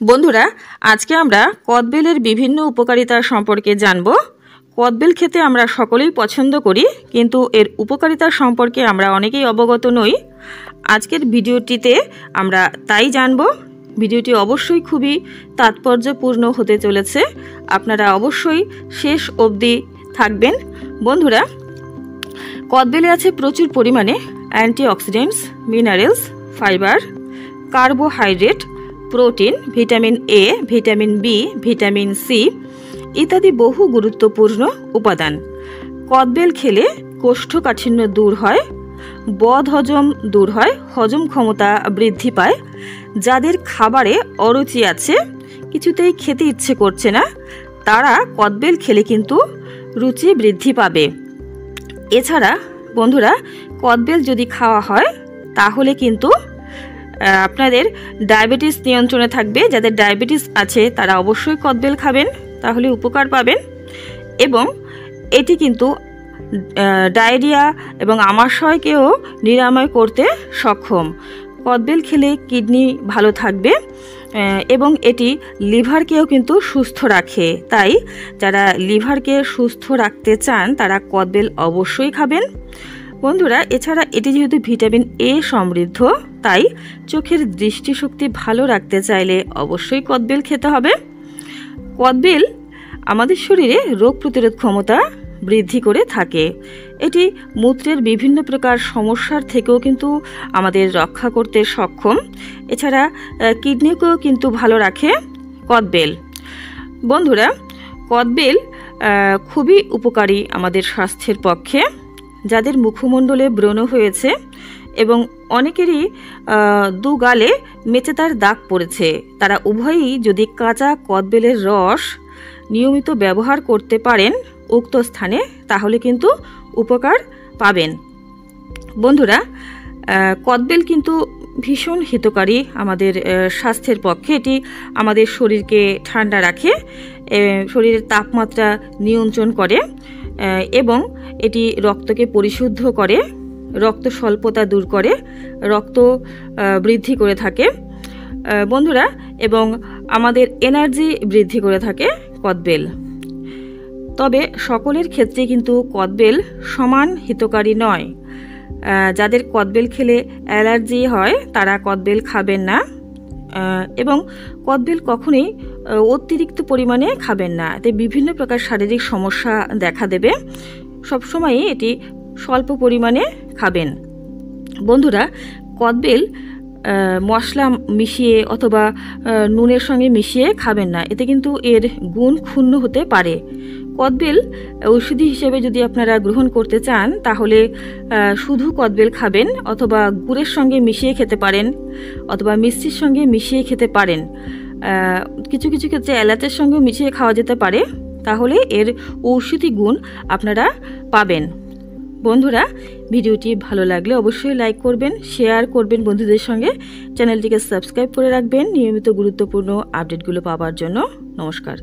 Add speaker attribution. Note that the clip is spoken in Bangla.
Speaker 1: বন্ধুরা, আজকে আমরা কদবেলের বিভিন্ন উপকারিতা সম্পর্কে জানব। কদবেল খেতে আমরা সকলেই পছন্দ করি, কিন্তু এর উপকারিতা সম্পর্কে আমরা অনেকেই অবগত নই। আজকের ভিডিওটিতে আমরা তাই জানব। ভিডিওটি অবশ্যই খুবই তাৎপর্যপূর্ণ হতে চলেছে, আপনারা অবশ্যই শেষ অবধি থাকবেন। বন্ধুরা, কদবেলে আছে প্রচুর পরিমাণে antioxidants, minerals, fibre, carbohydrate, protein, vitamin A, vitamin B, vitamin C ইত্যাদি বহু গুরুত্বপূর্ণ উপাদান। কদবেল খেলে কোষ্ঠকাঠিন্য দূর হয়, বদহজম দূর হয়, হজম ক্ষমতা বৃদ্ধি পায়। যাদের খাবারে অরুচি আছে, কিছুতেই খেতে ইচ্ছে করছে না, তারা কদবেল খেলে কিন্তু রুচি বৃদ্ধি পাবে। এছাড়া বন্ধুরা, কদবেল যদি খাওয়া হয় তাহলে কিন্তু আপনাদের ডায়াবেটিস নিয়ন্ত্রণে থাকবে। যাদের ডায়াবেটিস আছে তারা অবশ্যই কদবেল খাবেন, তাহলে উপকার পাবেন। এবং এটি কিন্তু ডায়রিয়া এবং আমাশয়কেও নিরাময় করতে সক্ষম। কদবেল খেলে কিডনি ভালো থাকবে এবং এটি লিভারকেও কিন্তু সুস্থ রাখে। তাই যারা লিভারকে সুস্থ রাখতে চান তারা কদবেল অবশ্যই খাবেন। বন্ধুরা, এছাড়া এটি যেহেতু ভিটামিন এ সমৃদ্ধ, তাই চোখের দৃষ্টিশক্তি ভালো রাখতে চাইলে অবশ্যই কদবেল খেতে হবে। কদবেল আমাদের শরীরে রোগ প্রতিরোধ ক্ষমতা বৃদ্ধি করে থাকে। এটি মূত্রের বিভিন্ন প্রকার সমস্যার থেকেও কিন্তু আমাদের রক্ষা করতে সক্ষম। এছাড়া কিডনিকেও কিন্তু ভালো রাখে কদবেল। বন্ধুরা, কদবেল খুবই উপকারী আমাদের স্বাস্থ্যের পক্ষে। যাদের মুখমণ্ডলে ব্রণ হয়েছে এবং অনেকেরই দু গালে মেচেদার দাগ পড়েছে, তারা উভয়ই যদি কাঁচা কদবেলের রস নিয়মিত ব্যবহার করতে পারেন উক্ত স্থানে, তাহলে কিন্তু উপকার পাবেন। বন্ধুরা, কদবেল কিন্তু ভীষণ হিতকারী আমাদের স্বাস্থ্যের পক্ষে। এটি আমাদের শরীরকে ঠান্ডা রাখে, শরীরের তাপমাত্রা নিয়ন্ত্রণ করে এবং এটি রক্তকে পরিশুদ্ধ করে, রক্ত স্বল্পতা দূর করে, রক্ত বৃদ্ধি করে থাকে বন্ধুরা, এবং আমাদের এনার্জি বৃদ্ধি করে থাকে কদবেল। তবে সকলের ক্ষেত্রে কিন্তু কদবেল সমান হিতকারী নয়। যাদের কদবেল খেলে অ্যালার্জি হয় তারা কদবেল খাবেন না, এবং কদবেল কখনোই অতিরিক্ত পরিমাণে খাবেন না, এতে বিভিন্ন প্রকার শারীরিক সমস্যা দেখা দেবে। সবসময়ই এটি স্বল্প পরিমাণে খাবেন। বন্ধুরা, কদবেল মশলা মিশিয়ে অথবা নুনের সঙ্গে মিশিয়ে খাবেন না, এতে কিন্তু এর গুণ ক্ষুণ্ণ হতে পারে। কদবেল ঔষধি হিসেবে যদি আপনারা গ্রহণ করতে চান তাহলে শুধু কদবেল খাবেন, অথবা গুড়ের সঙ্গে মিশিয়ে খেতে পারেন, অথবা মিষ্টির সঙ্গে মিশিয়ে খেতে পারেন। কিছু কিছু ক্ষেত্রে এলাচের সঙ্গে মিশিয়ে খাওয়া যেতে পারে, তাহলে এর ঔষধি গুণ আপনারা পাবেন। বন্ধুরা, ভিডিওটি ভালো লাগলে অবশ্যই লাইক করবেন, শেয়ার করবেন বন্ধুদের সঙ্গে, চ্যানেলটিকে সাবস্ক্রাইব করে রাখবেন নিয়মিত গুরুত্বপূর্ণ আপডেটগুলো পাওয়ার জন্য। নমস্কার।